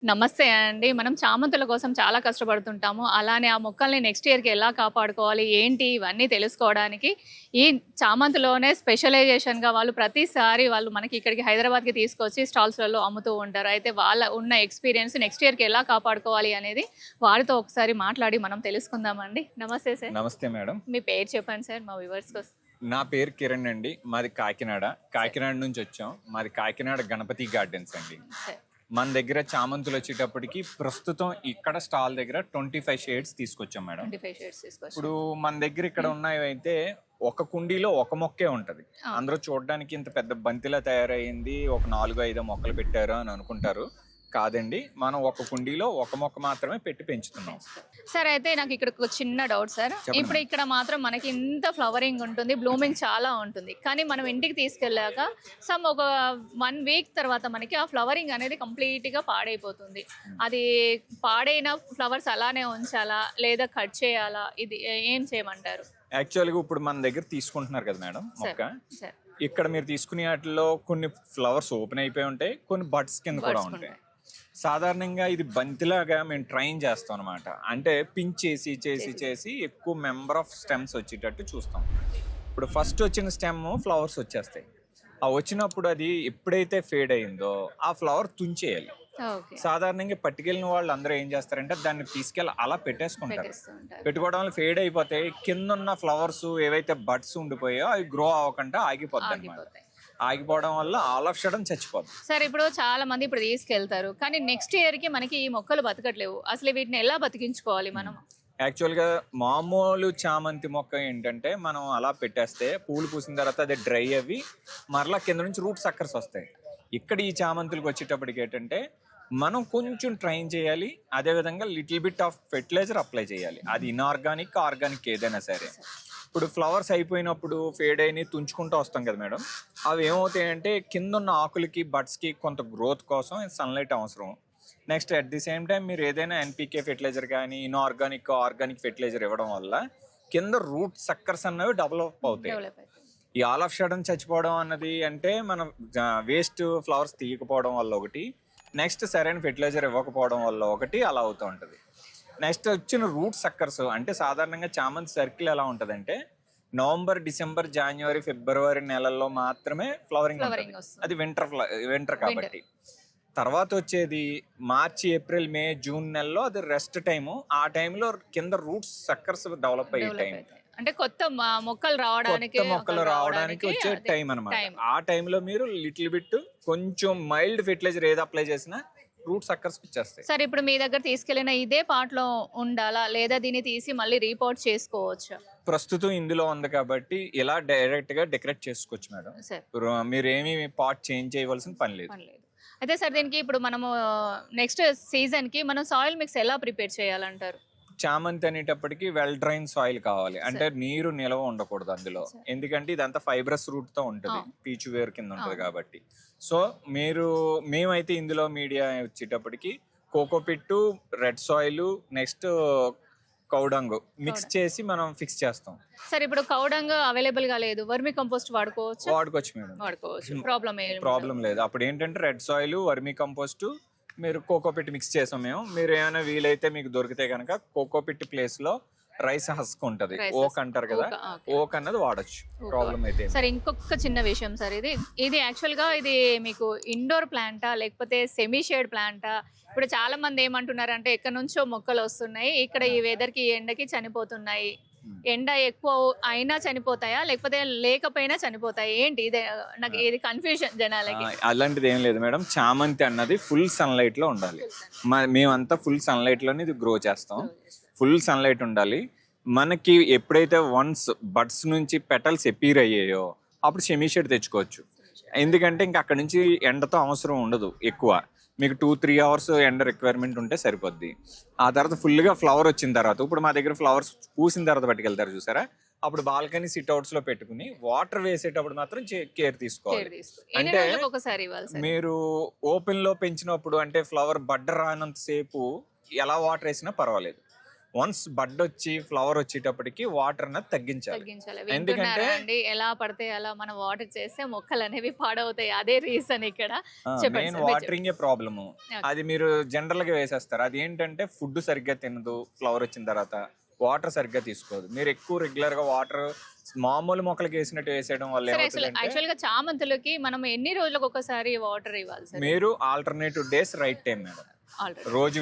నమస్తే అండి. మనం చామంతుల కోసం చాలా కష్టపడుతుంటాము. అలానే ఆ మొక్కల్ని నెక్స్ట్ ఇయర్‌కి ఎలా కాపాడుకోవాలి, ఏంటి ఇవన్నీ తెలుసుకోవడానికి ఈ చామంతిలోనే స్పెషలైజేషన్‌గా వాళ్ళు ప్రతిసారి వాళ్ళు మనకి ఇక్కడికి హైదరాబాద్‌కి తీసుకొచ్చి స్టాల్స్‌లలో అమ్ముతూ ఉంటారు. అయితే వాళ్ళ ఉన్న ఎక్స్‌పీరియన్స్ నెక్స్ట్ ఇయర్‌కి ఎలా కాపాడుకోవాలి అనేది వారితో ఒకసారి మాట్లాడి మనం తెలుసుకుందామండి. నమస్తే సార్. నమస్తే మేడం. మీ పేరు చెప్పండి సార్ మా వ్యూవర్స్ కోసం. నా పేరు కిరణ్ అండి. మాది కాకినాడ. సార్. కాకినాడ నుంచి వచ్చాం. మాది కాకినాడ గణపతి గార్డెన్స్ అండి. సార్. మన దగ్గర చామంతులు వచ్చేటప్పటికి ప్రస్తుతం ఇక్కడ స్టాల్ దగ్గర 25 షేడ్స్ తీసుకొచ్చాం మేడం. 25 షేడ్స్ తీసుకొచ్చారు. ఇప్పుడు మన దగ్గర ఇక్కడ ఉన్నవైతే ఒక కుండీలో ఒక మొక్కే ఉంటది. ఆ! అందరూ చూడడానికి ఇంత పెద్ద బంతిలా తయారయ్యింది. ఒక 4, 5 మొక్కలు పెట్టారు అని అనుకుంటారు. కాదండి. మనం ఒక కుండీలో ఒక మొక్క మాత్రమే పెట్టి పెంచుతున్నాం. సార్ అయితే నాకు ఇక్కడ ఒక చిన్న డౌట్ సార్. చెప్పండి ఇప్పుడు మేడం. ఇక్కడ మాత్రం మనకి ఇంత ఫ్లవరింగ్ ఉంటుంది, బ్లూమింగ్ చాలా ఉంటుంది. కానీ మనం ఇంటికి తీసుకెళ్ళాక ఒక 1 వీక్ తర్వాత మనకి ఆ ఫ్లవరింగ్ అనేది కంప్లీట్‌గా పాడైపోతుంది. అది పాడైన ఫ్లవర్స్ అలానే ఉంచాలా? లేదా కట్ చేయాలా? ఇది ఏం చేయమంటారు? యాక్చువల్‌గా ఇప్పుడు మన దగ్గర తీసుకుంటున్నారు కదా మేడం సార్. మొక్క. సార్. ఇక్కడ మీరు తీసుకునే వాటిలో కొన్ని ఫ్లవర్స్ ఓపెన్ అయిపోయి ఉంటాయి, కొన్ని బడ్స్ కింద కూడా బడ్స్ ఉంటాయి. ఉంటాయి. సాధారణంగా ఇది బంతిలాగా మేము ట్రైన్ చేస్తాం అనమాట. అంటే పించ్ చేసి ఎక్కువ మెంబర్ ఆఫ్ స్టెమ్స్ వచ్చేటట్టు చూస్తాం. ఇప్పుడు ఫస్ట్ వచ్చిన స్టెమ్ ఫ్లవర్స్ వచ్చేస్తాయి. ఆ వచ్చినప్పుడు అది ఎప్పుడైతే ఫేడ్ అయిందో ఆ ఫ్లవర్ తుంచేయాలి. ఓకే. సాధారణంగా పట్టుకెళ్ళిన వాళ్ళు అందరూ ఏం చేస్తారంటే దాన్ని తీసుకెళ్ళి అలా పెట్టేసుకుంటారు. పెట్టేస్తూ ఉంటారు. పెట్టుకోవడం వల్ల ఫేడ్ అయిపోతాయి. కింద ఉన్న ఫ్లవర్స్ ఏవైతే బడ్స్ ఉండిపోయాయో అవి గ్రో అవ్వకుండా ఆగిపోద్ది అనమాట. ఆగిపోతాయి. ఆగిపోవడం వల్ల ఆల్ ఆఫ్ సడన్ చచ్చిపోద్ది. సార్ ఇప్పుడు చాలా మంది ఇప్పుడు తీసుకెళ్తారు. కానీ నెక్స్ట్ ఇయర్‌కి మనకి ఈ మొక్కలు బతకట్లేవు. అసలు వీటిని ఎలా బతికించుకోవాలి మనం? యాక్చువల్గా మామూలు చామంతి మొక్క ఏంటంటే మనం అలా పెట్టేస్తే పూలు పూసిన తర్వాత అది డ్రై అవి మరలా కింద నుంచి రూట్ సక్కర్స్ వస్తాయి. ఇక్కడ ఈ చామంతులకు వచ్చేటప్పటికి ఏంటంటే మనం కొంచెం ట్రైన్ చేయాలి. అదేవిధంగా little bit of fertilizer apply చేయాలి. అది ఇన్ఆర్గానిక్ ఆర్గానిక్ ఏదైనా సరే. ఇప్పుడు ఫ్లవర్స్ అయిపోయినప్పుడు ఫేడ్ అయిన తుంచుకుంటూ వస్తాం కదా మేడం. అవి ఏమవుతాయంటే కింద ఉన్న ఆకులకి బడ్స్కి కొంత గ్రోత్ కోసం సన్లైట్ అవసరం. Next at the same time మీరు ఏదైనా ఎన్పికే ఫెర్టిలైజర్ కానీ ఇన్ఆర్గానిక్ ఆర్గానిక్ ఫెర్టిలైజర్ ఇవ్వడం వల్ల కింద రూట్ సక్కర్స్ అన్నవి డెవలప్ అవుతాయి. డెవలప్ అవుతుంది. ఈ ఆల్ ఆఫ్ సడన్ చచ్చిపోవడం అన్నది అంటే మనం వేస్ట్ ఫ్లవర్స్ తీయకపోవడం వల్ల ఒకటి, నెక్స్ట్ సరైన ఫెర్టిలైజర్ ఇవ్వకపోవడం వల్ల ఒకటి అలా అవుతూ ఉంటుంది. నెక్స్ట్ వచ్చిన రూట్ సక్కర్స్ అంటే సాధారణంగా చామంతి సర్కిల్ ఎలా ఉంటుందంటే నవంబర్, డిసెంబర్, జనవరి, ఫిబ్రవరి నెలల్లో మాత్రమే ఫ్లవరింగ్ ఉంటుంది. వస్తుంది. అది వింటర్ కాబట్టి. తర్వాత వచ్చేది మార్చి, ఏప్రిల్, మే, జూన్ నెలలో అది రెస్ట్ టైము. ఆ టైంలో కింద రూట్స్ సక్కర్స్ డెవలప్ అయ్యే టైం. అంటే కొత్త మొక్కలు రావడానికి కొత్త మొక్కలు రావడానికి వచ్చే అదే టైం అనమాట. టైం. ఆ టైంలో మీరు లిటిల్ బిట్ కొంచెం మైల్డ్ ఫెర్టిలైజర్ ఏది అప్లై చేసినా రూట్ సక్కర్స్ వచ్చేస్తాయి. సార్ ఇప్పుడు మీ దగ్గర తీసుకెళ్లిన ఇదే పార్ట్ లో ఉండాలా లేదా దీన్ని తీసి మళ్ళీ రీపోర్ట్ చేసుకోవచ్చా? ప్రస్తుతం ఇందులో ఉంది కాబట్టి ఇలా డైరెక్ట్ గా డెకరేట్ చేసుకోవచ్చు మేడం. సార్. మీరు ఏమి పార్ట్ చేంజ్ చేయవలసిన పని లేదు. పర్లేదు. అయితే సార్ దీనికి ఇప్పుడు మనము నెక్స్ట్ సీజన్ కి మనం సాయిల్ మిక్స్ ఎలా ప్రిపేర్ చేయాలంటారు? చామంతి అనేటప్పటికి వెల్ డ్రైన్ సాయిల్ కావాలి. అంటే నీరు నిల్వ ఉండకూడదు అందులో. సరే. ఎందుకంటే ఇదంతా ఫైబ్రస్ రూట్ తో ఉంటుంది, పీచు వేరు కింద ఉంటుంది ఆ. కాబట్టి. సో మేమైతే ఇందులో మీడియా వచ్చేటప్పటికి cocopeat, red soil, next cow dung mix చేసి మనం ఫిక్స్ చేస్తాం. సార్ ఇప్పుడు కౌడంగ్ అవైలబుల్ గా లేదు, వర్మి కంపోస్ట్ వాడుకోవచ్చు. వాడుకోవచ్చు మేడం, వాడుకోవచ్చు, ప్రాబ్లం లేదు. అప్పుడు ఏంటంటే రెడ్ సాయిల్, వర్మీ కంపోస్ట్, మీరు కోకోపిట్ మిక్స్ చేసాం మేము. మీరు ఏమైనా వీలైతే మీకు దొరికితే కనుక కోకోపిట్ ప్లేస్ లో రైస్ హస్క్ ఉంటది, ఓక్ అంటారు కదా, ఓక్ అన్నది వాడచ్చు. ప్రాబ్లం అయితే సార్ ఇంకొక చిన్న విషయం సార్, ఇది యాక్చువల్ గా ఇది మీకు ఇండోర్ ప్లాంటా లేకపోతే సెమీ షేడ్ ప్లాంటా? ఇప్పుడు చాలా మంది ఏమంటున్నారంటే ఎక్కడి నుంచో మొక్కలు వస్తున్నాయి, ఇక్కడ ఈ వెదర్ కి ఎండకి చనిపోతున్నాయి. ఎండ ఎక్కువ అయినా చనిపోతాయా లేకపోతే లేకపోయినా చనిపోతాయి ఏంటి? నాకు ఇది కన్ఫ్యూజన్ జనాలకి. అలాంటిది ఏం లేదు మేడం. చామంతి అన్నది ఫుల్ సన్లైట్ లో ఉండాలి. మేమంతా ఫుల్ సన్లైట్ లోనే ఇది గ్రో చేస్తాం. ఫుల్ సన్లైట్ ఉండాలి. మనకి ఎప్పుడైతే వన్స్ బడ్స్ నుంచి పెటల్స్ ఎపీర్ అయ్యాయో అప్పుడు సెమీ షేడ్ తెచ్చుకోవచ్చు. ఎందుకంటే ఇంకా అక్కడ నుంచి ఎండతో అవసరం ఉండదు ఎక్కువ. మీకు 2-3 అవర్స్ ఎండ రిక్వైర్మెంట్ ఉంటే సరిపోద్ది. ఆ తర్వాత ఫుల్గా ఫ్లవర్ వచ్చిన తర్వాత, ఇప్పుడు మా దగ్గర ఫ్లవర్స్ పూసిన తర్వాత పట్టుకెళ్తారు చూసారా, అప్పుడు బాల్కనీ సిట్అవుట్స్ లో పెట్టుకుని వాటర్ వేసేటప్పుడు మాత్రం కేర్ తీసుకోవాలి. అంటే మీరు ఓపెన్ లో పెంచినప్పుడు అంటే ఫ్లవర్ బడ్డ రానంత సేపు ఎలా వాటర్ వేసినా పర్వాలేదు. వన్స్ బడ్ వచ్చి ఫ్లవర్ వచ్చేటప్పటికి వాటర్ అనేది తగ్గించాలి. తగ్గించాలి. ఎందుకంటే వింటున్నారా అండి? ఎలా పడితే అలా మనం వాటర్ చేస్తే మొక్కలు అనేవి పాడవుతాయి. అదే రీజన్ ఇక్కడ. చెప్పండి మెయిన్ సార్, మీరు వాటరింగ్ ప్రాబ్లము. అది మీరు జనరల్ గా వేసేస్తారు. అది ఏంటంటే ఫుడ్ సరిగ్గా తినదు, ఫ్లవర్ వచ్చిన తర్వాత వాటర్ సరిగ్గా తీసుకోదు. మీరు ఎక్కువ రెగ్యులర్ గా వాటర్ మామూలు మొక్కలకి వేసినట్టు వేసేయడం వల్ల సరే, ఏమవుతుందంటే యాక్చువల్ గా చామంతులకి మనం ఎన్ని రోజులకు ఒకసారి వాటర్ ఇవ్వాలి సార్? మీరు alternative days right time madam. Already రోజు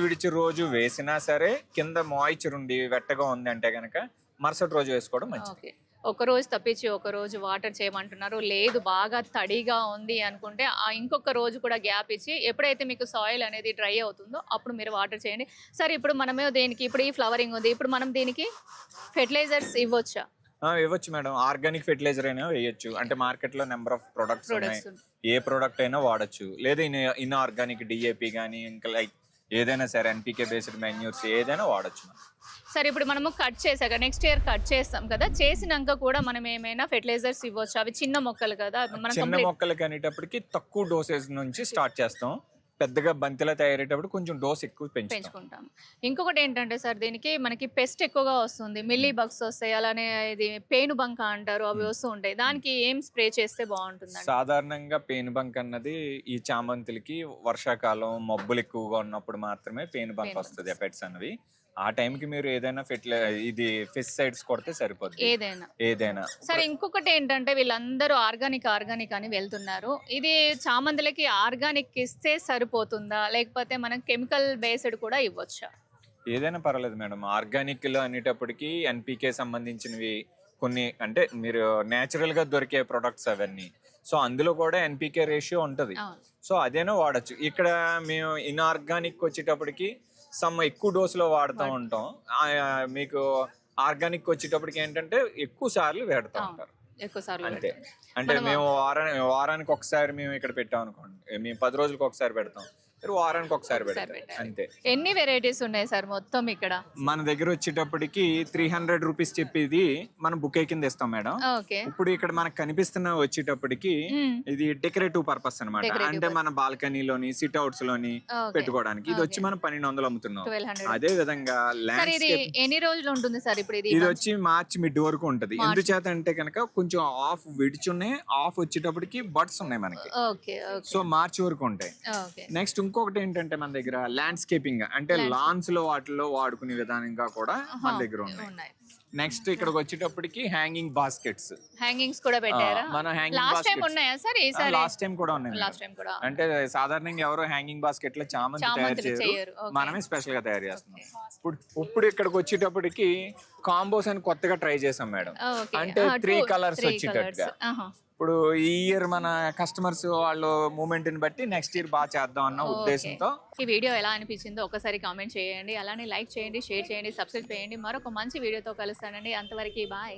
విడిచి రోజు వేసినా సరే కింద మాయిశ్చర్ ఉండి వెట్టగా ఉంది అంటే కనుక మరుసటి రోజు వేసుకోవడం మంచిది. ఓకే. ఒక రోజు తప్పించి ఒక రోజు వాటర్ చేయమంటున్నారు. లేదు బాగా తడిగా ఉంది అనుకుంటే ఇంకొక రోజు కూడా గ్యాప్ ఇచ్చి ఎప్పుడైతే మీకు సాయిల్ అనేది డ్రై అవుతుందో అప్పుడు మీరు వాటర్ చేయండి. సరే, ఇప్పుడు మనమే దీనికి ఇప్పుడు ఈ ఫ్లవరింగ్ ఉంది, ఇప్పుడు మనం దీనికి ఫెర్టిలైజర్స్ ఇవ్వచ్చా? ఇవ్వచ్చు మేడం. ఆర్గానిక్ ఫెర్టిలైజర్ అయినా వేయొచ్చు. అంటే మార్కెట్ లో నెంబర్ ఆఫ్ ప్రొడక్ట్స్ ఉన్నాయి, ప్రొడక్ట్స్ ఏ ప్రొడక్ట్ అయినా వాడచ్చు. లేదా ఇన్ ఆర్గానిక్ డిఏపి కానీ ఇంకా లైక్ ఏదైనా సరే ఎన్పికే బేస్డ్ మెన్యూర్స్ ఏదైనా వాడచ్చు. సరే, ఇప్పుడు మనము కట్ చేసాక నెక్స్ట్ ఇయర్ కట్ చేస్తాం కదా, చేసినాక కూడా మనం ఏమైనా ఫెర్టిలైజర్స్ ఇవ్వచ్చు? అవి చిన్న మొక్కలు కదా, మనం చిన్న మొక్కలకి అనేటప్పటికి తక్కువ డోసేజ్ నుంచి స్టార్ట్ చేస్తాం. పెద్దగా బంతిలా తయారయ్యేటప్పుడు కొంచెం డోస్ ఎక్కువ పెంచుకుంటాం. ఇంకొకటి ఏంటంటే సార్, దీనికి మనకి పెస్ట్ ఎక్కువగా వస్తుంది, మిల్లీ బగ్స్ వస్తాయి, అలానే ఇది పేను బంక అంటారు, అవి వస్తూ ఉంటాయి. దానికి ఏం స్ప్రే చేస్తే బాగుంటుంది? సాధారణంగా పేను బంక్ అన్నది ఈ చామంతులకి వర్షాకాలం మబ్బులు ఎక్కువగా ఉన్నప్పుడు మాత్రమే పేను బంక్ వస్తుంది, ఎఫెక్ట్స్ అన్నవి. ఆ టైంకి మీరు ఏదైనా ఇది పెస్టిసైడ్స్ కొడితే సరిపోతుంది, ఏదైనా. సరే, ఇంకొకటి ఏంటంటే వీళ్ళందరూ ఆర్గానిక్ అని వెళ్తున్నారు. ఇది చామంతులకి ఆర్గానిక్ ఇస్తే సరిపోతుందా, లేకపోతే మనం కెమికల్ బేస్డ్ కూడా ఇవ్వచ్చా? ఏదైనా పర్వాలేదు మేడం. ఆర్గానిక్ లో అనేటప్పటికి ఎన్పికే సంబంధించినవి కొన్ని, అంటే మీరు నేచురల్ గా దొరికే ప్రొడక్ట్స్ అవన్నీ. సో అందులో కూడా ఎన్పికే రేషియో ఉంటది. సో అదేనా వాడచ్చు. ఇక్కడ మేము ఇన్ఆర్గానిక్ వచ్చేటప్పటికి ఎక్కువ డోసులో వాడుతూ ఉంటాం. మీకు ఆర్గానిక్ వచ్చేటప్పటికి ఏంటంటే ఎక్కువ సార్లు పెడతా ఉంటారు. అంతే. అంటే మేము వారానికి ఒకసారి మేము ఇక్కడ పెట్టాం అనుకోండి, మేము 10 రోజులకు ఒకసారి పెడతాం, వారానికి ఒకసారి పెడతాం అంతే. ఎన్ని వెరైటీస్ ఉన్నాయి సార్ మొత్తం ఇక్కడ? మన దగ్గర వచ్చేటప్పటికి 300 రూపీస్ చెప్పేది మనం బుకే కింద ఇస్తాం మేడం. ఇప్పుడు ఇక్కడ మనకు కనిపిస్తున్న వచ్చేటప్పటికి ఇది డెకరేటివ్ పర్పస్ అన్నమాట. అంటే మన బాల్కనీలోని సిట్ అవుట్స్ లోని పెట్టుకోవడానికి. ఇది వచ్చి మనం 1200 అమ్ముతున్నాం. అదే విధంగా ల్యాండ్స్కేప్ ఎన్ని రోజులు ఉంటుంది సార్? ఇప్పుడు ఇది వచ్చి మార్చి మిడ్ వరకు ఉంటది. ఎందుచేత అంటే కనుక కొంచెం ఆఫ్ విడిచున్నాయి, ఆఫ్ వచ్చేటప్పటికి బడ్స్ ఉన్నాయి మనకి. సో మార్చి వరకు ఉంటాయి. నెక్స్ట్ ఇంకొకటి ఏంటంటే మన దగ్గర ల్యాండ్స్కేపింగ్, అంటే లాన్స్ లో వాటిలో వాడుకునే విధానంగా కూడా మన దగ్గర ఉన్నాయి. నెక్స్ట్ ఇక్కడికి వచ్చేటప్పటికి హ్యాంగింగ్ బాస్కెట్స్, హ్యాంగింగ్స్ కూడా పెట్టారా? మన లాస్ట్ టైం కూడా ఉన్నాయి. అంటే సాధారణంగా ఎవరు హ్యాంగింగ్ బాస్కెట్ లో చామంతి తయారు చేయరు, మనమే స్పెషల్ గా తయారు చేస్తున్నాం. ఇప్పుడు ఇక్కడికి వచ్చేటప్పటికి కాంబోస్ అని కొత్తగా ట్రై చేసాం మేడం. అంటే 3 కలర్స్ వచ్చేటట్టుగా. ఇప్పుడు ఈ ఇయర్ మన కస్టమర్స్ వాళ్ళు మూమెంట్ ని బట్టి నెక్స్ట్ ఇయర్ బాగా చేద్దాం అన్న ఉద్దేశంతో. ఈ వీడియో ఎలా అనిపించిందో ఒకసారి కామెంట్ చేయండి, అలానే లైక్ చేయండి, షేర్ చేయండి, సబ్స్క్రైబ్ చేయండి. మరొక మంచి వీడియోతో కలుస్తానండి. అంతవరకు బాయ్.